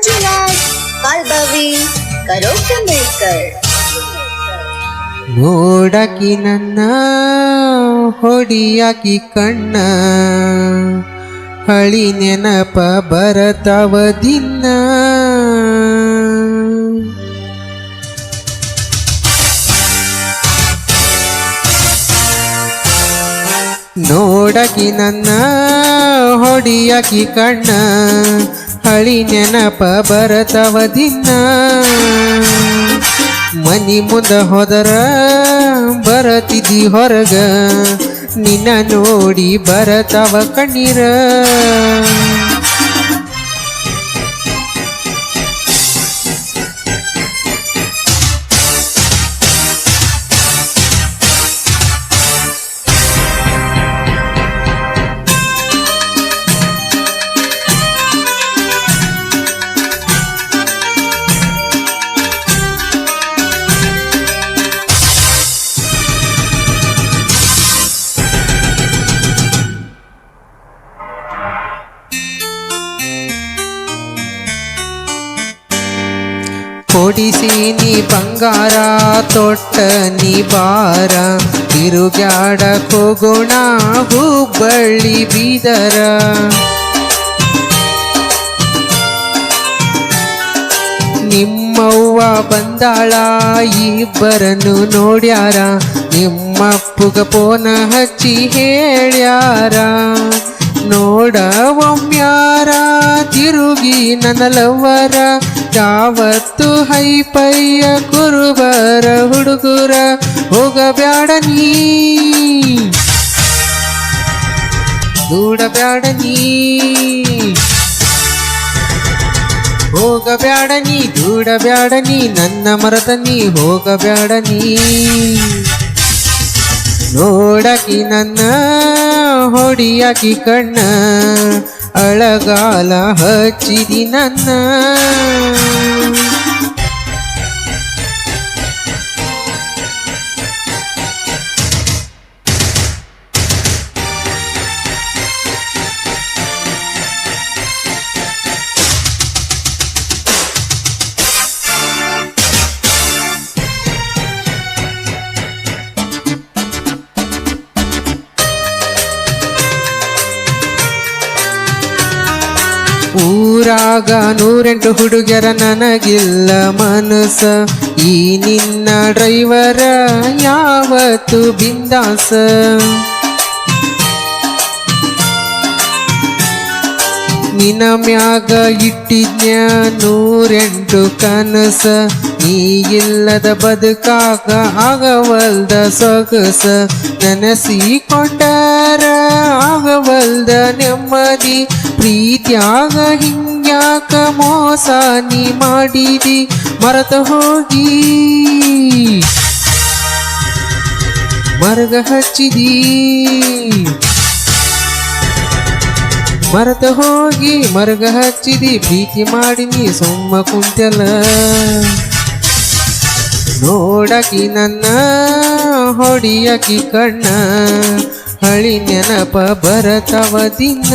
ಮಂಜುನಾಥ್ ಬಾಲ್ಭವಿ karaoke maker. ನೋಡಕಿ ನನ್ನ ಹೊಡಿಯಾಕಿ ಕಣ್ಣ ಹಳಿ ನೆನಪ ಬರತವ ದಿನ. ನೋಡಕಿ ನನ್ನ ಹೊಡಿಯಾಕಿ ಕಣ್ಣ ಹಳಿ ನೆನಪ ಬರತವ ದಿನ. ಮನಿ ಮುಂದ ಹೋದರ ಬರತಿದ್ದಿ ಹೊರಗ ನಿನ್ನ ನೋಡಿ ಬರತವ ಕಣ್ಣೀರ. ಕೊಡಿಸಿ ನೀ ಬಂಗಾರ ತೊಟ್ಟ ನೀ ಬಾರ ತಿರುಗ್ಯಾಡಕ್ ಹೋಗೋಣ ಹುಬ್ಬಳ್ಳಿ ಬೀದರ. ನಿಮ್ಮವ್ವ ಬಂದಾಳ ಇಬ್ಬರನ್ನು ನೋಡ್ಯಾರ ನಿಮ್ಮಪ್ಪಗ ಪೋನ ಹಚ್ಚಿ ಹೇಳ್ಯಾರ. ನೋಡ ಒಮ್ಮ್ಯಾರ ತಿರುಗಿ ನನ್ನ ಲವ್ವರ ಯಾವತ್ತು ಹೈಪಯ್ಯ ಕುರುಬರ ಹುಡುಗರ ಹೋಗಬ್ಯಾಡ ನೀ ದೂಡಬ್ಯಾಡ ನೀ ಹೋಗಬ್ಯಾಡ ನೀ ದೂಡಬ್ಯಾಡ ನೀ ನನ್ನ ಮರದ ನೀ ಹೋಗಬ್ಯಾಡ ನೀ. ನೋಡಕಿ ನನ್ನ ಹೊಡಿಯಾಕಿ ಕಣ್ಣ ಅಳಗಾಲ ಹಚ್ಚಿದಿ ನನ್ನ. ಊರಾಗ 108 ಹುಡುಗರ ನನಗಿಲ್ಲ ಮನಸ ಈ ನಿನ್ನ ಡ್ರೈವರ ಯಾವತ್ತು ಬಿಂದಾಸ. ನಿನ್ನ ಮ್ಯಾಗ ಇಟ್ಟಿದ್ನ್ಯ 108 ಕನಸ ನೀ ಇಲ್ಲದ ಬದುಕಾಗ ಆಗವಲ್ದ ಸೊಗಸ. ನೆನಸಿಕೊಂಡರ ಆಗವಲ್ದ ನೆಮ್ಮದಿ ಪ್ರೀತ್ಯಾಗ ಹಿಂಗ್ಯಾಕ ಮೋಸ ನೀ ಮಾಡಿದಿ ಮರೆತ ಹೋಗಿ ಮರಗ ಹಚ್ಚಿದಿ. ಮರೆತ ಹೋಗಿ ಮರಗ ಹಚ್ಚಿದಿ ಪ್ರೀತಿ ಮಾಡಿ ನೀ ಸುಮ್ಮ ಕುಂತೆಲ್ಲ. ನೋಡಕಿ ನನ್ನ ಹೊಡಿಯಾಕಿ ಕಣ್ಣ ಹಳಿ ನೆನಪ ಬರತವ ದಿನ.